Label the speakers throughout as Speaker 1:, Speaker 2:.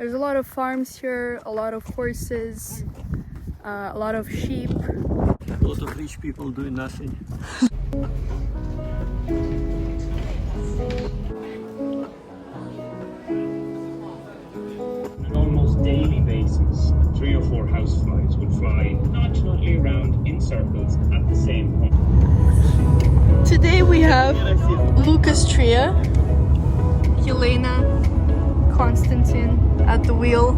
Speaker 1: There's a lot of farms here, a lot of horses, a lot of sheep.
Speaker 2: A lot of rich people doing nothing.
Speaker 3: On an almost daily basis, 3 or 4 houseflies would fly nonchalantly around in circles at the same point.
Speaker 1: Today we have Lucas Tria, Helena, Konstantin at the wheel,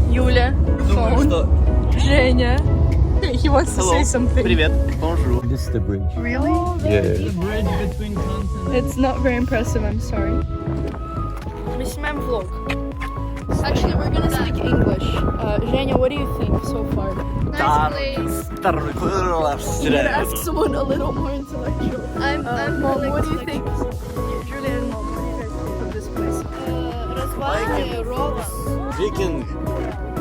Speaker 1: Yulia, phone, Zhenya. He wants to say something.
Speaker 2: Привет. Bonjour. This is the bridge.
Speaker 1: Really?
Speaker 2: Yeah.
Speaker 3: The bridge between continents.
Speaker 1: It's not very impressive, I'm sorry. We snijem vlog. Actually, we're gonna speak English. Zhenya, what do you think so far?
Speaker 4: Nice place.
Speaker 1: You gotta ask someone a little more intellectual.
Speaker 4: I'm
Speaker 1: Mom, what do you think? Julia and Mom, what do you guys think of this place?
Speaker 4: Развалины, rocks.
Speaker 2: Viking.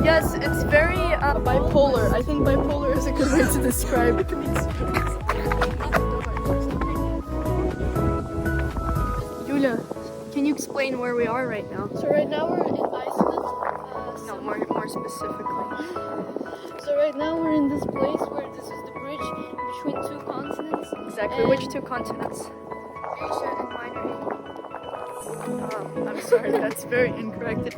Speaker 1: Yes, it's very bipolar. I think bipolar is a good way to describe it. Julia, can you explain where we are right now?
Speaker 4: So right now we're in Iceland.
Speaker 1: No, more specifically.
Speaker 4: So right now we're in this place where this is the bridge between 2 continents.
Speaker 1: Exactly.
Speaker 4: And
Speaker 1: Which 2 continents?
Speaker 4: Asia and Minor Asia.
Speaker 1: I'm sorry, that's very incorrect.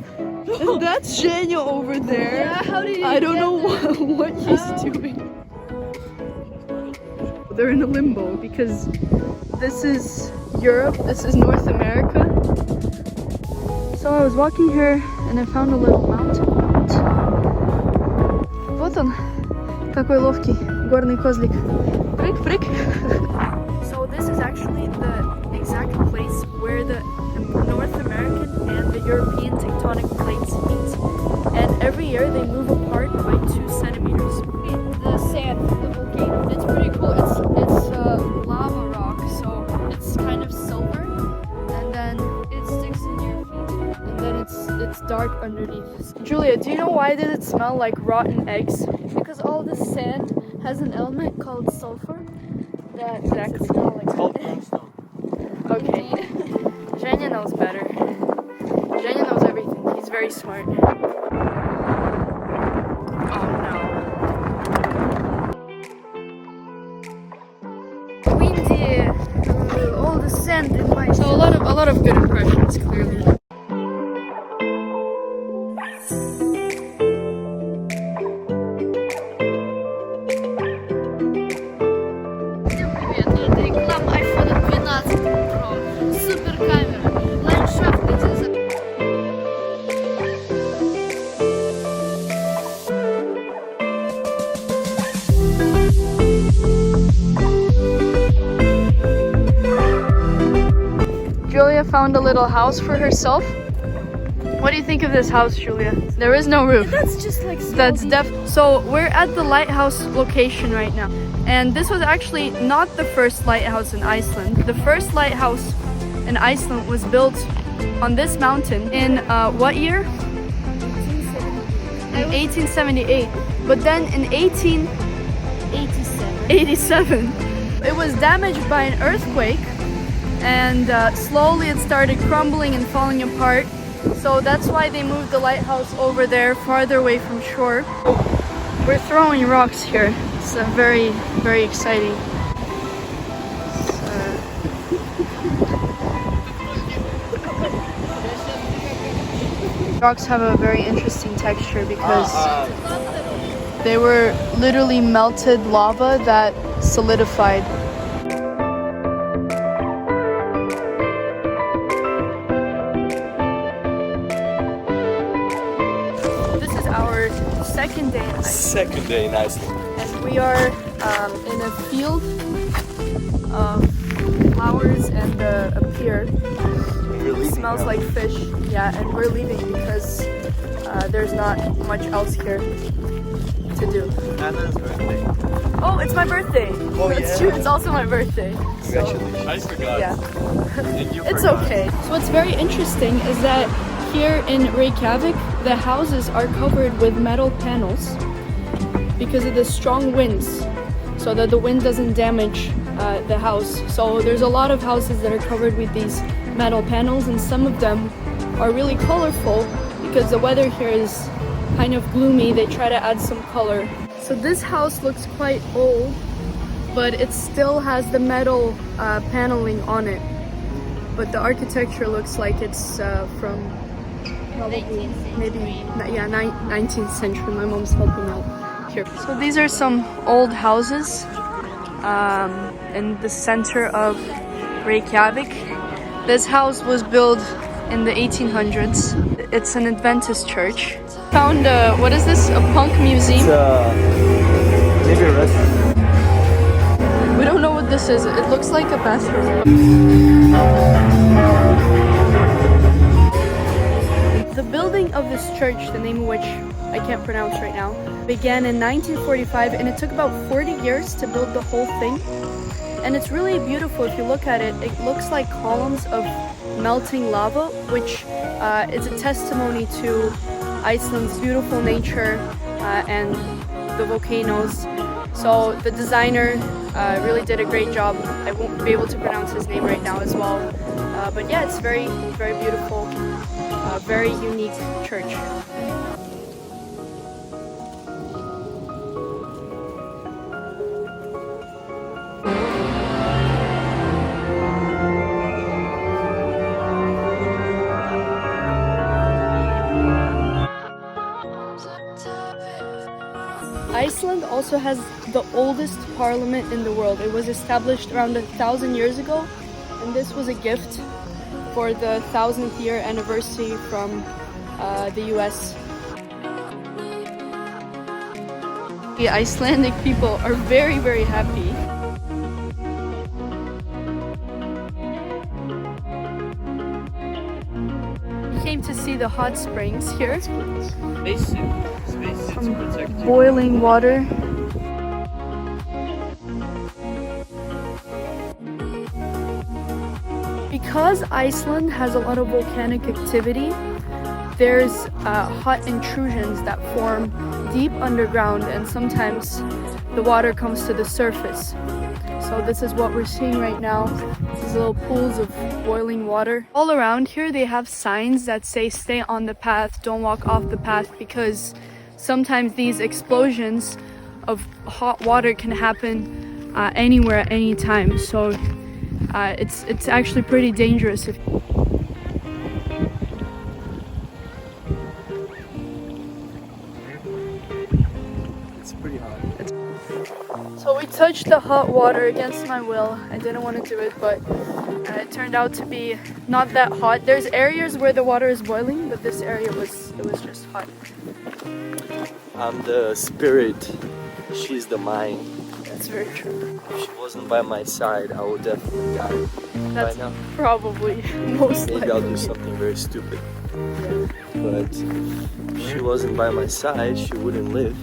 Speaker 1: That's Zhenya over there.
Speaker 4: Yeah, how did you
Speaker 1: I don't
Speaker 4: get
Speaker 1: know
Speaker 4: there?
Speaker 1: what he's doing. They're in a limbo because this is Europe, this is North America. So I was walking here and I found a little mountain. Вот он, какой ловкий горный козлик. Прыг, прыг. So this is actually the exact place where the North American and the European tectonic plates meet. And every year they move apart by 2 centimeters.
Speaker 4: The sand from the volcano. It's pretty cool. It's lava rock, so it's kind of silver, and then it sticks in your feet, and then it's dark underneath.
Speaker 1: Julia, do you know why did it smell like rotten eggs?
Speaker 4: Because all the sand has an element called sulfur that makes
Speaker 1: Exactly.
Speaker 4: it smell like
Speaker 2: Called
Speaker 4: that.
Speaker 2: limestone.
Speaker 1: Okay. Zhenya knows better. Zhenya knows everything. He's very smart. Oh no.
Speaker 4: Windy, all the sand in my.
Speaker 1: So a lot of good impressions, clearly.
Speaker 4: Всем привет! Это реклама iPhone 12 Pro. Супер камера. Ландшафтный дизайн.
Speaker 1: Julia found a little house for herself. What do you think of this house, Julia? There is no roof.
Speaker 4: That's just like
Speaker 1: That's So we're at the lighthouse location right now. And this was actually not the first lighthouse in Iceland. The first lighthouse in Iceland was built on this mountain in what year? In 1878. But then in 1887, it was damaged by an earthquake, and slowly it started crumbling and falling apart. So that's why they moved the lighthouse over there, farther away from shore. We're throwing rocks here. It's very, very exciting. Rocks have a very interesting texture because they were literally melted lava that solidified. This is our second day in Iceland.
Speaker 2: Second day in Iceland.
Speaker 1: And we are in a field of flowers and a pier. It smells like fish. Yeah, and we're leaving because there's not much else here to do.
Speaker 2: Anna's birthday.
Speaker 1: Oh, it's my birthday.
Speaker 2: Oh,
Speaker 1: That's
Speaker 2: yeah.
Speaker 1: true. It's also my birthday. So,
Speaker 2: Congratulations. I forgot.
Speaker 1: yeah.
Speaker 2: And you
Speaker 1: It's
Speaker 2: forgot.
Speaker 1: okay. So what's very interesting is that here in Reykjavik, the houses are covered with metal panels because of the strong winds, so that the wind doesn't damage the house. So there's a lot of houses that are covered with these metal panels, and some of them are really colorful because the weather here is kind of gloomy, they try to add some color. So this house looks quite old, but it still has the metal paneling on it. But the architecture looks like it's from probably maybe 19th century. My mom's helping out here. So these are some old houses in the center of Reykjavik. This house was built in the 1800s. It's an Adventist church. Found what is this? A punk museum?
Speaker 2: It's maybe a restaurant.
Speaker 1: We don't know what this is. It looks like a bathroom. The building of this church, the name of which I can't pronounce right now, began in 1945, and it took about 40 years to build the whole thing. And it's really beautiful. If you look at it, it looks like columns of melting lava, which is a testimony to Iceland's beautiful nature and the volcanoes. So the designer really did a great job. I won't be able to pronounce his name right now as well. But yeah, it's very, very beautiful, very unique church. Iceland also has the oldest parliament in the world. It was established around 1,000 years ago, and this was a gift for the 1,000th year anniversary from the US. The Icelandic people are very, very happy. We came to see the hot springs here. Some boiling water. Because Iceland has a lot of volcanic activity, there's hot intrusions that form deep underground, and sometimes the water comes to the surface. So this is what we're seeing right now. These little pools of boiling water. All around here they have signs that say stay on the path, don't walk off the path, because sometimes these explosions of hot water can happen anywhere at any time. So it's actually pretty dangerous.
Speaker 2: It's pretty hot.
Speaker 1: So we touched the hot water against my will. I didn't want to do it, but it turned out to be not that hot. There's areas where the water is boiling, but this area was just hot.
Speaker 2: I'm the spirit, she's the mind.
Speaker 1: That's very true.
Speaker 2: If she wasn't by my side, I would definitely die.
Speaker 1: That's
Speaker 2: right now.
Speaker 1: Probably most likely.
Speaker 2: Maybe I'll do something very stupid. But if she wasn't by my side, she wouldn't live.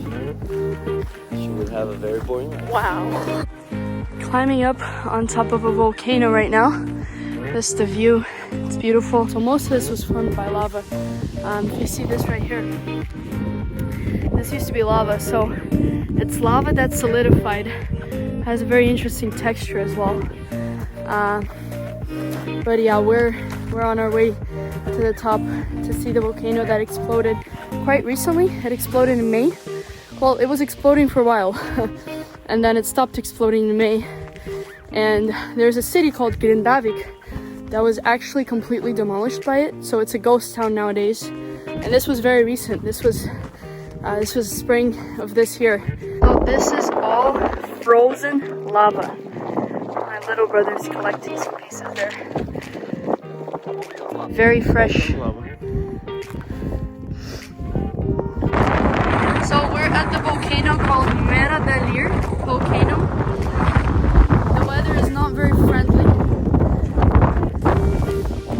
Speaker 2: She would have a very boring life.
Speaker 1: Wow. Climbing up on top of a volcano right now. That's the view. It's beautiful. So most of this was formed by lava. You see this right here. This used to be lava, so it's lava that's solidified. It has a very interesting texture as well. But yeah, we're on our way to the top to see the volcano that exploded quite recently. It exploded in May. Well, it was exploding for a while, and then it stopped exploding in May. And there's a city called Grindavik that was actually completely demolished by it, so it's a ghost town nowadays. And this was very recent. This was spring of this year. So this is all frozen lava. My little brother's collecting some pieces there. Very fresh. So we're at the volcano called Meier Volcano. The weather is not very friendly,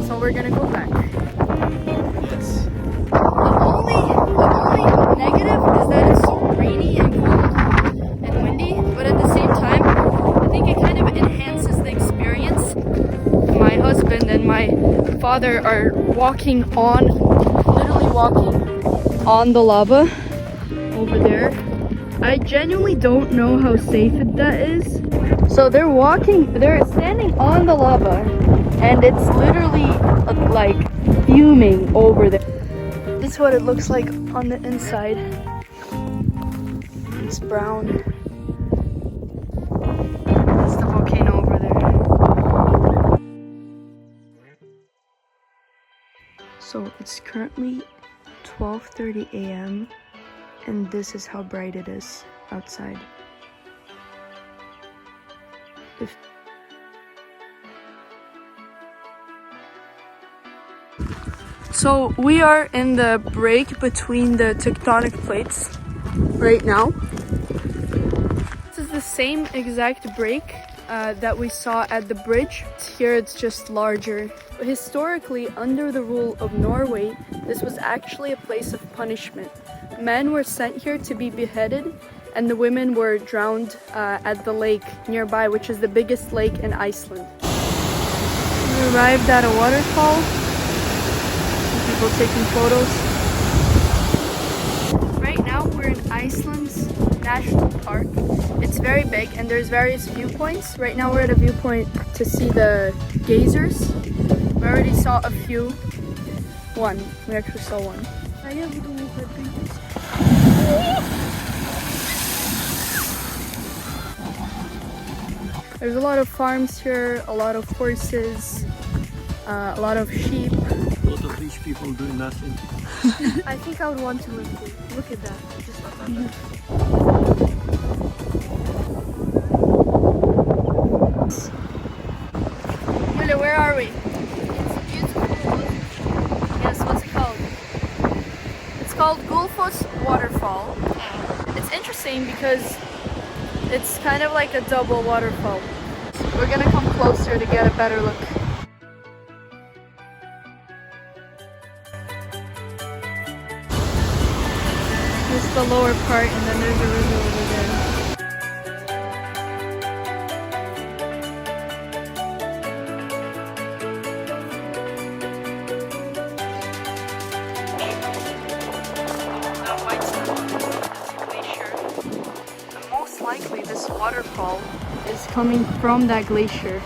Speaker 1: so we're gonna go back.
Speaker 2: Yes.
Speaker 1: The only negative is that it's rainy and cold and windy, but at the same time, I think it kind of enhances the experience. My husband and my father are literally walking on the lava over there. I genuinely don't know how safe that is. So they're standing on the lava, and it's literally like fuming over there. This is what it looks like on the inside. It's brown. That's the volcano over there. So it's currently 12:30 a.m. and this is how bright it is outside. So we are in the break between the tectonic plates right now. This is the same exact break that we saw at the bridge. Here it's just larger. Historically, under the rule of Norway, this was actually a place of punishment. Men were sent here to be beheaded, and the women were drowned at the lake nearby, which is the biggest lake in Iceland. We arrived at a waterfall. People taking photos. Right now we're in Iceland's national park. It's very big and there's various viewpoints. Right now we're at a viewpoint to see the geysers. We already saw a few. One. We actually saw one. There's a lot of farms here, a lot of horses, a lot of sheep.
Speaker 2: A lot of rich people doing nothing.
Speaker 1: I think I would want to live here. Look at that. Just look at that. Julia, where are we?
Speaker 4: It's a beautiful.
Speaker 1: Yes, what's it called? It's called Gullfoss Waterfall. It's interesting because it's kind of like a double waterfall. We're gonna come closer to get a better look. This is the lower part, and then there's a river over there. That white stuff is a glacier. And most likely this waterfall is coming from that glacier.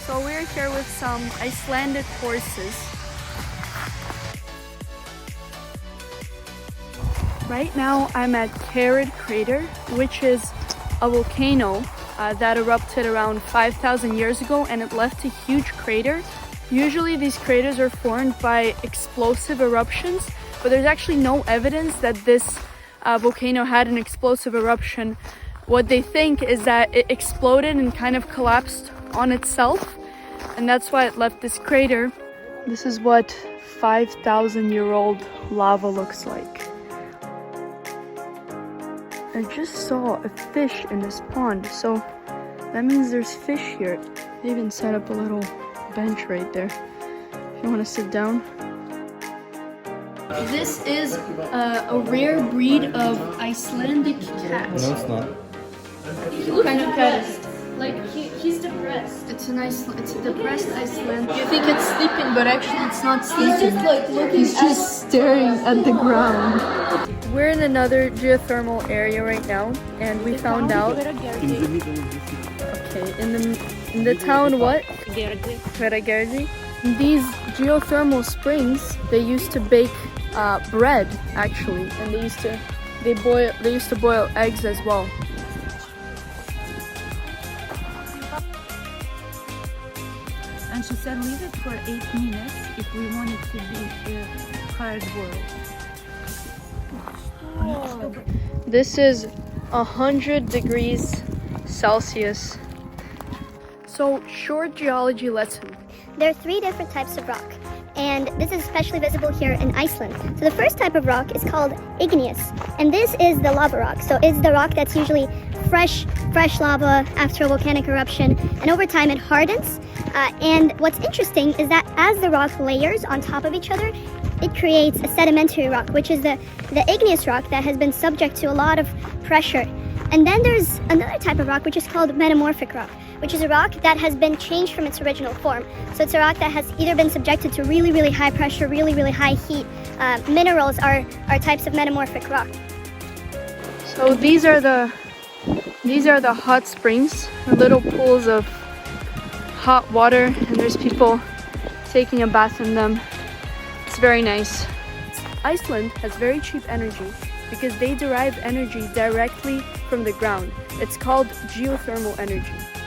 Speaker 1: So we're here with some Icelandic horses. Right now I'm at Cirkur Crater, which is a volcano that erupted around 5,000 years ago, and it left a huge crater. Usually these craters are formed by explosive eruptions, but there's actually no evidence that this volcano had an explosive eruption. What they think is that it exploded and kind of collapsed on itself, and that's why it left this crater. This is what 5,000-year-old lava looks like. I just saw a fish in this pond, so that means there's fish here. They even set up a little bench right there if you want to sit down. This is a rare breed of Icelandic cat.
Speaker 2: No, it's not.
Speaker 1: What kind of cat is it?
Speaker 4: Like he's depressed.
Speaker 1: It's a depressed Iceland. You think it's sleeping, but actually it's not sleeping.
Speaker 4: He's just like looking.
Speaker 1: He's just staring at the ground. We're in another geothermal area right now, and we found out.
Speaker 2: In the middle of the city.
Speaker 1: Okay, in the town what? Reykjavk. These geothermal springs, they used to bake bread actually, and they used to boil eggs as well.
Speaker 5: And she said leave it for 8 minutes if we want it to be hard boiled.
Speaker 1: This is 100 degrees Celsius. So, short geology lesson.
Speaker 6: There are 3 different types of rock, and this is especially visible here in Iceland. So the first type of rock is called igneous, and this is the lava rock. So it's the rock that's usually fresh lava after a volcanic eruption, and over time it hardens. And what's interesting is that as the rock layers on top of each other, it creates a sedimentary rock, which is the igneous rock that has been subject to a lot of pressure. And then there's another type of rock which is called metamorphic rock, which is a rock that has been changed from its original form. So it's a rock that has either been subjected to really high pressure, really high heat. Minerals are types of metamorphic rock.
Speaker 1: So these are the hot springs, little pools of hot water, and there's people taking a bath in them. It's very nice. Iceland has very cheap energy because they derive energy directly from the ground. It's called geothermal energy.